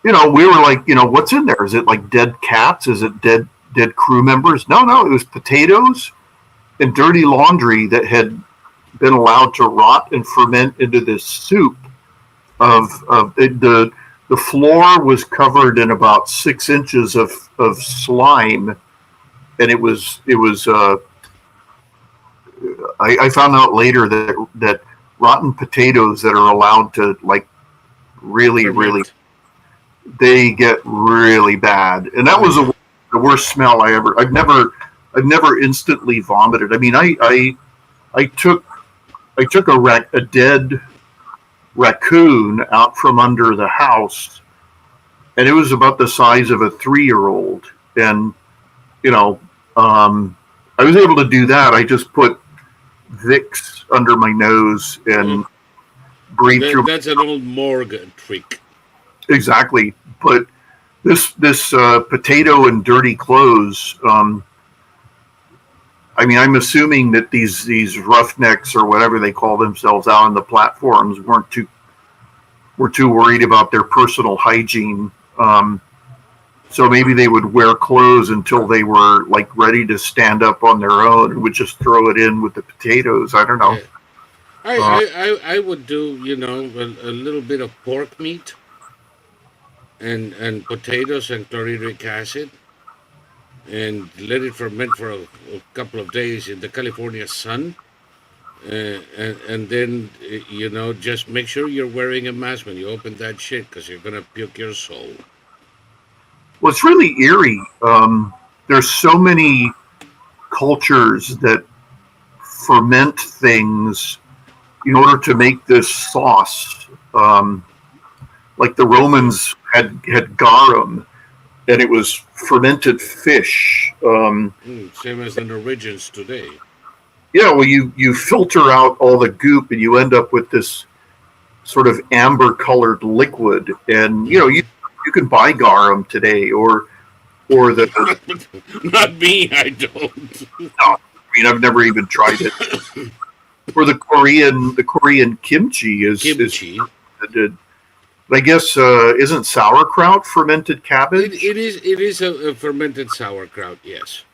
we were like, what's in there? Is it like dead cats? Is it dead crew members? No, it was potatoes and dirty laundry that had been allowed to rot and ferment into this soup the floor was covered in about 6 inches of slime, and it was I found out later that rotten potatoes that are allowed to really they get really bad, and that was the worst smell I've never instantly vomited. I mean, I took a dead raccoon out from under the house, and it was about the size of a 3-year-old, and I was able to do that. I just put Vicks under my nose and breathe through. That's an old morgue trick. Exactly. But this potato and dirty clothes. I mean, I'm assuming that these roughnecks or whatever they call themselves out on the platforms were too worried about their personal hygiene. So maybe they would wear clothes until they were like ready to stand up on their own and would just throw it in with the potatoes. I don't know. Yeah. I would do, a little bit of pork meat and potatoes and chlorhydric acid and let it ferment for a couple of days in the California sun. And then, just make sure you're wearing a mask when you open that shit because you're going to puke your soul. Well, it's really eerie. There's so many cultures that ferment things in order to make this sauce. Like the Romans had garum, and it was fermented fish. Same as the Norwegians today. Yeah, well, you filter out all the goop, and you end up with this sort of amber-colored liquid. And you can buy garum today, or the not me. I don't. No, I mean I've never even tried it. Or the Korean kimchi is Kimchi. I guess isn't sauerkraut fermented cabbage? It is a fermented sauerkraut. Yes.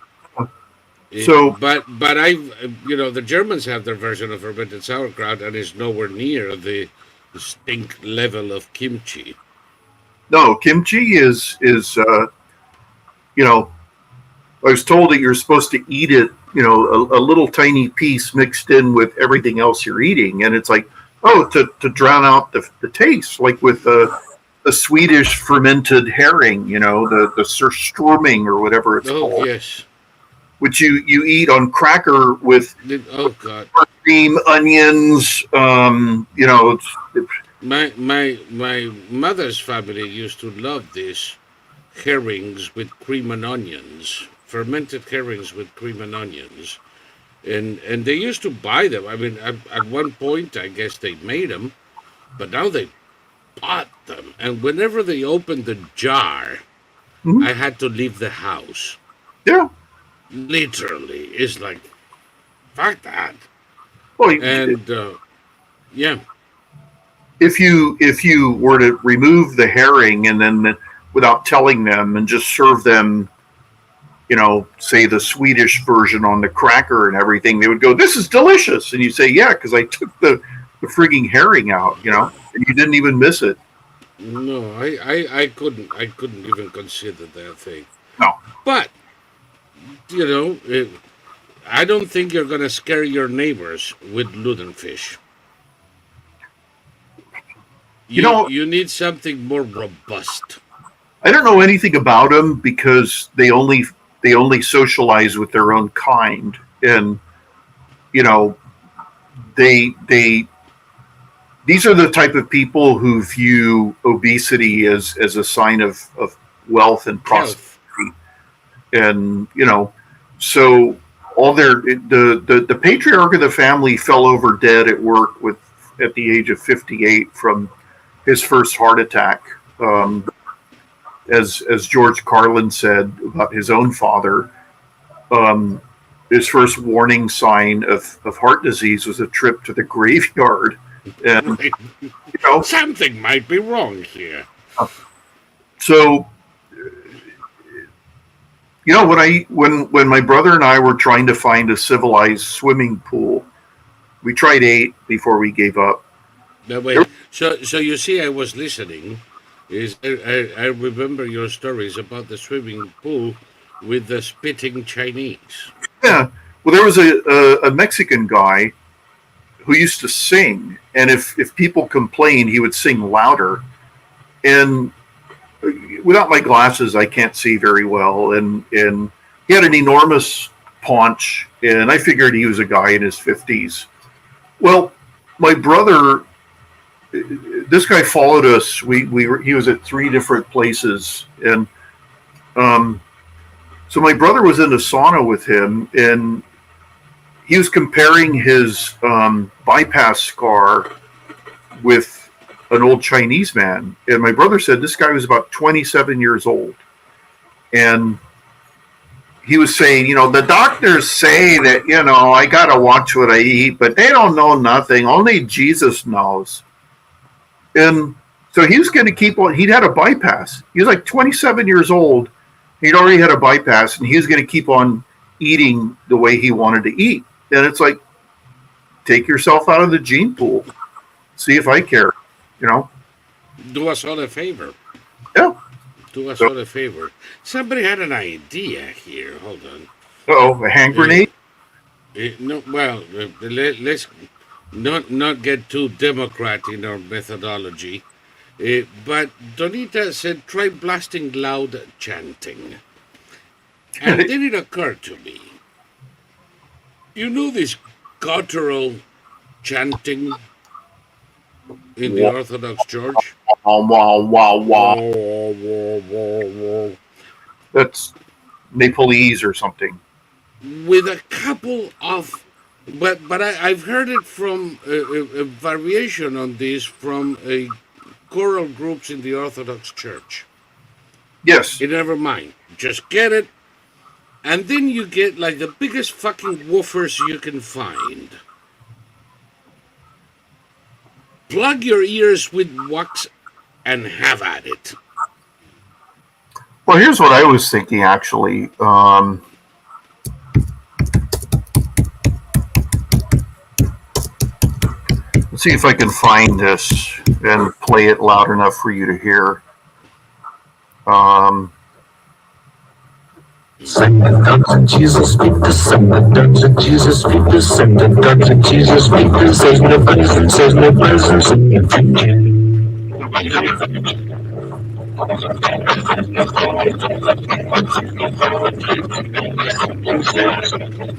So, but the Germans have their version of fermented sauerkraut, and it's nowhere near the stink level of kimchi. No, kimchi is I was told that you're supposed to eat it, a little tiny piece mixed in with everything else you're eating, and it's like, to drown out the taste, like with the Swedish fermented herring, the surströmming or whatever it's called. Oh yes. Which you eat on cracker with God, cream, onions. My mother's family used to love these herrings with cream and onions, fermented herrings with cream and onions, and they used to buy them. I mean, at one point, I guess they made them, but now they bought them. And whenever they opened the jar, I had to leave the house. Yeah. Literally, it's like, fuck that. Well, and yeah. If you were to remove the herring and then without telling them and just serve them, say the Swedish version on the cracker and everything, they would go, "This is delicious," and you say, "Yeah, because I took the frigging herring out, and you didn't even miss it." No, I couldn't even consider that thing. No, but. I don't think you're going to scare your neighbors with ludenfish. You need something more robust. I don't know anything about them because they only socialize with their own kind, and these are the type of people who view obesity as a sign of wealth and prosperity. And so all the patriarch of the family fell over dead at work at the age of 58 from his first heart attack. As George Carlin said about his own father, his first warning sign of heart disease was a trip to the graveyard, and something might be wrong here. So. When my brother and I were trying to find a civilized swimming pool, we tried 8 before we gave up. No, wait. So you see, I was listening. I remember your stories about the swimming pool with the spitting Chinese. Yeah. Well, there was a Mexican guy who used to sing, and if people complained, he would sing louder. And without my glasses, I can't see very well, and he had an enormous paunch, and I figured he was a guy in his 50s. Well, my brother, this guy followed us. He was at 3 different places, and So my brother was in the sauna with him, and he was comparing his bypass scar with an old Chinese man. And my brother said this guy was about 27 years old. And he was saying, the doctors say that, I got to watch what I eat, but they don't know nothing. Only Jesus knows. And so he was going to keep on. He'd had a bypass. He was like 27 years old. He'd already had a bypass, and he was going to keep on eating the way he wanted to eat. And it's like, take yourself out of the gene pool. See if I care, Do us all a favor. Yeah. Do us all a favor. Somebody had an idea here. Hold on. Uh-oh, a hand grenade? No, well, let's not get too Democrat in our methodology. But Donita said, try blasting loud chanting. And then it occurred to me, this guttural chanting in the Orthodox Church? That's Nepalese or something. With a couple of, but I've heard it from a variation on this from choral groups in the Orthodox Church. Yes. Never mind. Just get it. And then you get like the biggest fucking woofers you can find. Plug your ears with wax and have at it. Well, here's what I was thinking, actually. Let's see if I can find this and play it loud enough for you to hear. Sing the dogs and Jesus speak the sing the dogs and Jesus speak the sing the dogs and Jesus speak the says no presence in your thinking.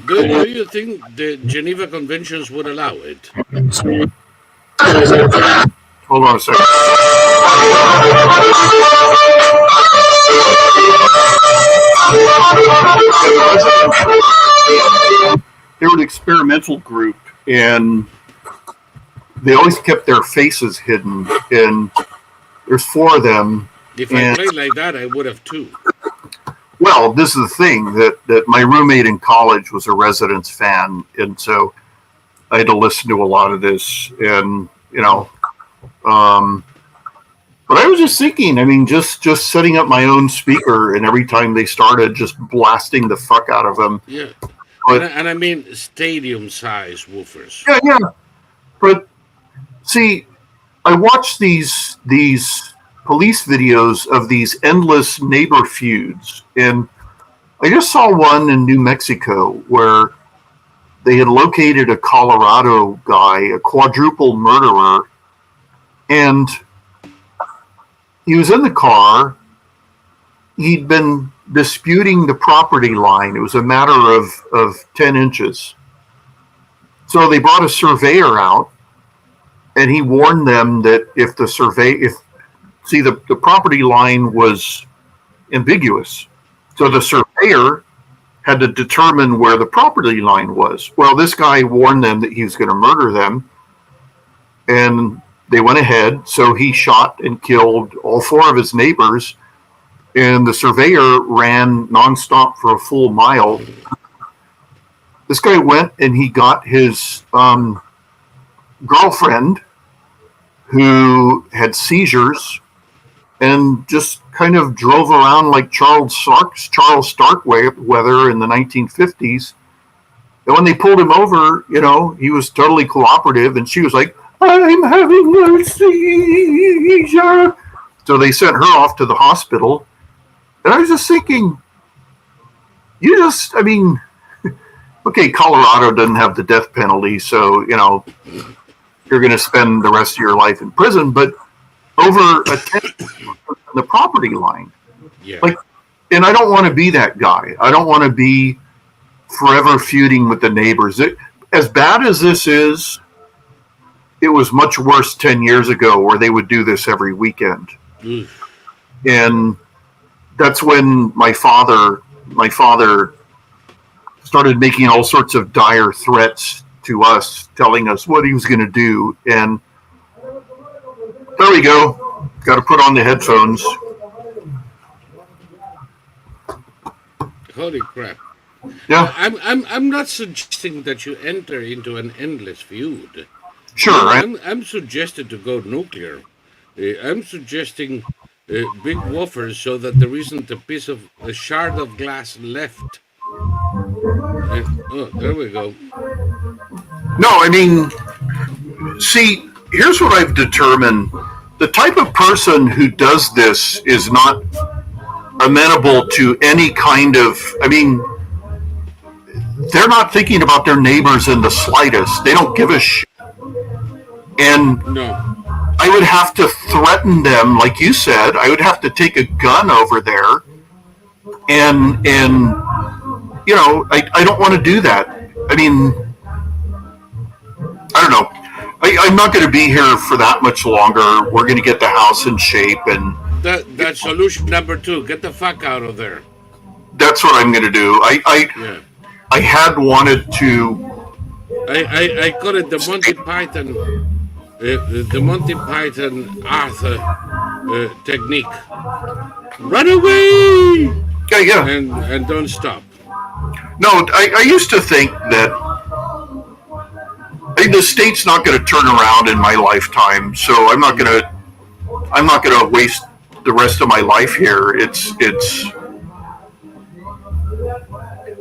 Do you think the Geneva Conventions would allow it? Hold on a second. They were an experimental group, and they always kept their faces hidden. And there's 4 of them. If I played like that, I would have too. Well, this is the thing that my roommate in college was a Residence fan, and so I had to listen to a lot of this, and but I was just thinking, just setting up my own speaker, and every time they started, just blasting the fuck out of them. Yeah, but, and I mean stadium-size woofers. Yeah. But see, I watched these police videos of these endless neighbor feuds, and I just saw one in New Mexico where they had located a Colorado guy, a quadruple murderer, and he was in the car. He'd been disputing the property line. It was a matter of 10 inches. So they brought a surveyor out, and he warned them that if the property line was ambiguous. So the surveyor had to determine where the property line was. Well, this guy warned them that he was going to murder them, and they went ahead. So he shot and killed all 4 of his neighbors, and the surveyor ran nonstop for a full mile. This guy went and he got his girlfriend, who had seizures, and just kind of drove around like Charles Starkweather in the 1950s. And when they pulled him over, he was totally cooperative, and she was like, I'm having a seizure. So they sent her off to the hospital. And I was just thinking, okay, Colorado doesn't have the death penalty, so, you're going to spend the rest of your life in prison, but over a 10 the property line. Yeah. And I don't want to be that guy. I don't want to be forever feuding with the neighbors. As bad as this is, it was much worse 10 years ago, where they would do this every weekend. And that's when my father my father started making all sorts of dire threats to us, telling us what he was going to do. And there we go. Got to put on the headphones. Holy crap. Yeah, I'm not suggesting that you enter into an endless feud. sure. I'm suggesting to go nuclear. I'm suggesting big woofers so that there isn't a shard of glass left. Oh, there we go. No, I mean, see, here's what I've determined. The type of person who does this is not amenable to any kind of, I mean, they're not thinking about their neighbors in the slightest. They don't give a shit. And No. I would have to threaten them, like you said. I would have to take a gun over there, and you know, I don't want to do that. I mean, I don't know. I'm not going to be here for that much longer. We're going to get the house in shape, and That's solution number 2. Get the fuck out of there. that's what I'm going to do. Yeah. I had wanted to. I call it the Monty Python, Arthur technique. Run away Yeah. and don't stop. No, I used to think that the state's not going to turn around in my lifetime, so I'm not going to waste the rest of my life here. It's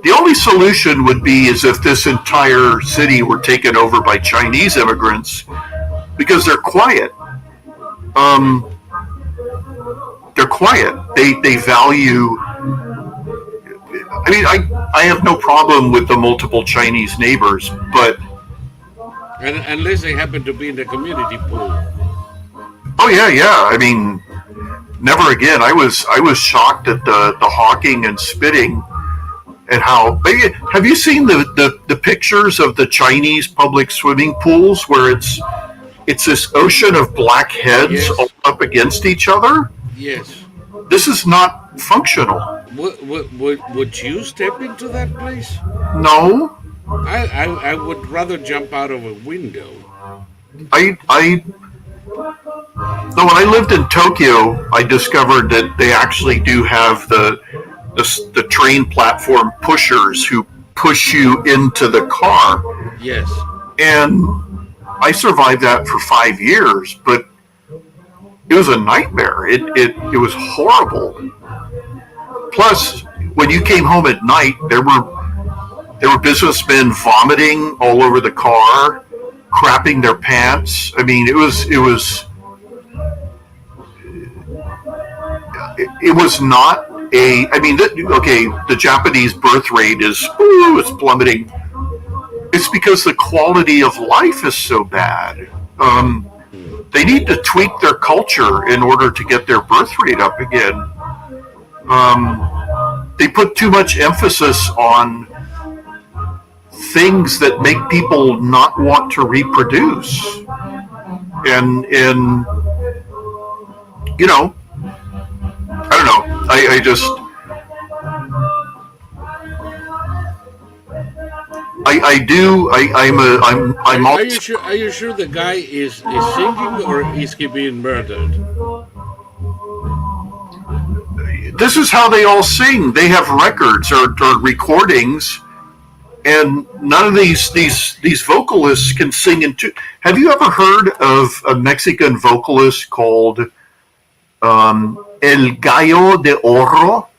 the only solution would be is if this entire city were taken over by Chinese immigrants, because they're quiet. They're quiet. They value. I mean, I have no problem with the multiple Chinese neighbors, but Unless they happen to be in the community pool. oh yeah. I mean, never again. I was shocked at the hawking and spitting, and how. Have you seen the pictures of the Chinese public swimming pools where it's this ocean of black heads Yes. all up against each other? Yes. This is not functional. Would you step into that place? No, I would rather jump out of a window. I no, when I lived in Tokyo, I discovered that they actually do have the train platform pushers who push you into the car, Yes. and I survived that for 5 years, but it was a nightmare. It was horrible. Plus, when you came home at night, there were businessmen vomiting all over the car, crapping their pants. I mean, it was not a. I mean, okay, the Japanese birth rate it's plummeting. It's because the quality of life is so bad. They need to tweak their culture in order to get their birth rate up again. They put too much emphasis on things that make people not want to reproduce, and you know, I don't know. I just I do. I'm Are you sure? Are you sure the guy is singing or is he being murdered? This is how they all sing. They have records or recordings, and none of these vocalists can sing in tune. Have you ever heard of a Mexican vocalist called El Gallo de Oro?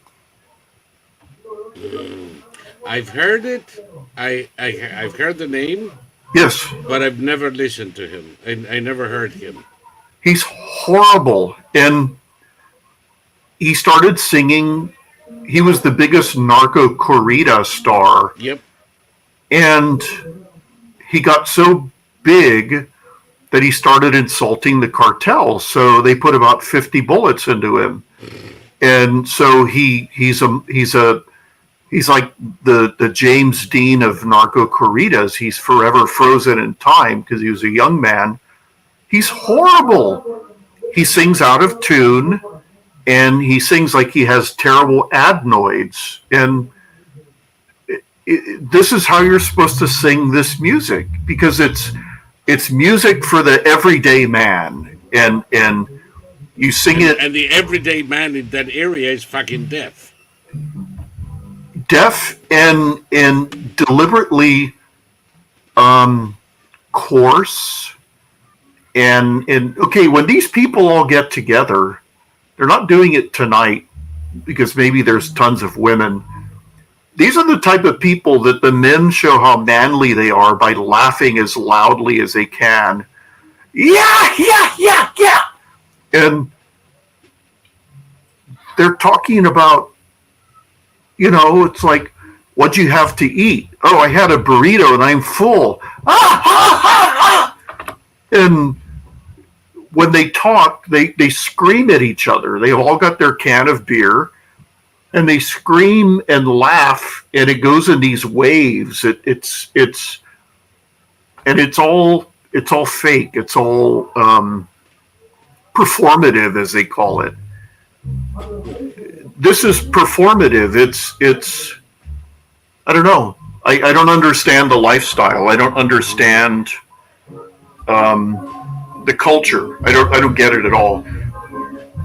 I've heard it. I've heard the name, Yes, but I've never listened to him. I never heard him. he's horrible, and he started singing. He was the biggest narco corrida star, Yep. and he got so big that he started insulting the cartel. So they put about 50 bullets into him, and so he's like the James Dean of narco corridas. He's forever frozen in time because he was a young man. He's horrible. He sings out of tune. and he sings like he has terrible adenoids. And this is how you're supposed to sing this music, because it's music for the everyday man, and you sing it. And the everyday man in that area is fucking deaf. Deaf and deliberately coarse. And okay, when these people all get together, they're not doing it tonight because maybe there's tons of women. These are the type of people that the men show how manly they are by laughing as loudly as they can. Yeah, yeah, yeah, yeah. And they're talking about, it's like, what'd you have to eat? Oh, I had a burrito and I'm full. Ah, ah, ah, ah. And when they talk, they scream at each other. They've all got their can of beer, and they scream and laugh, and it goes in these waves. It's all fake. It's all performative, as they call it. This is performative. It's I don't know. I don't understand the lifestyle. I don't understand the culture. I don't get it at all.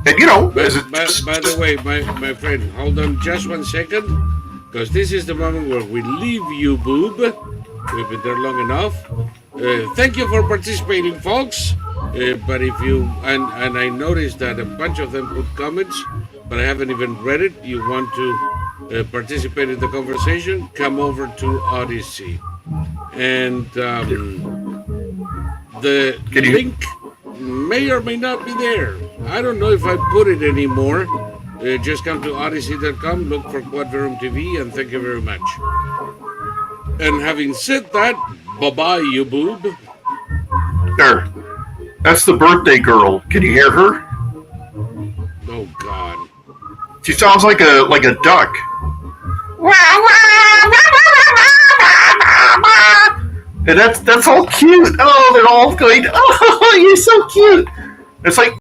And by the way, my friend, hold on just 1 second, because this is the moment where we leave you, boob. We've been there long enough. Thank you for participating, folks. But if you and I noticed that a bunch of them put comments, but I haven't even read it. You want to participate in the conversation? Come over to Odyssey, and the link may or may not be there. I don't know if I put it anymore. Just come to odyssey.com, look for Quadverum TV, and thank you very much. And having said that, bye-bye, you boob. There. That's the birthday girl. Can you hear her? Oh, God. She sounds like a duck. And that's all cute. Oh, they're all going, oh, you're so cute. It's like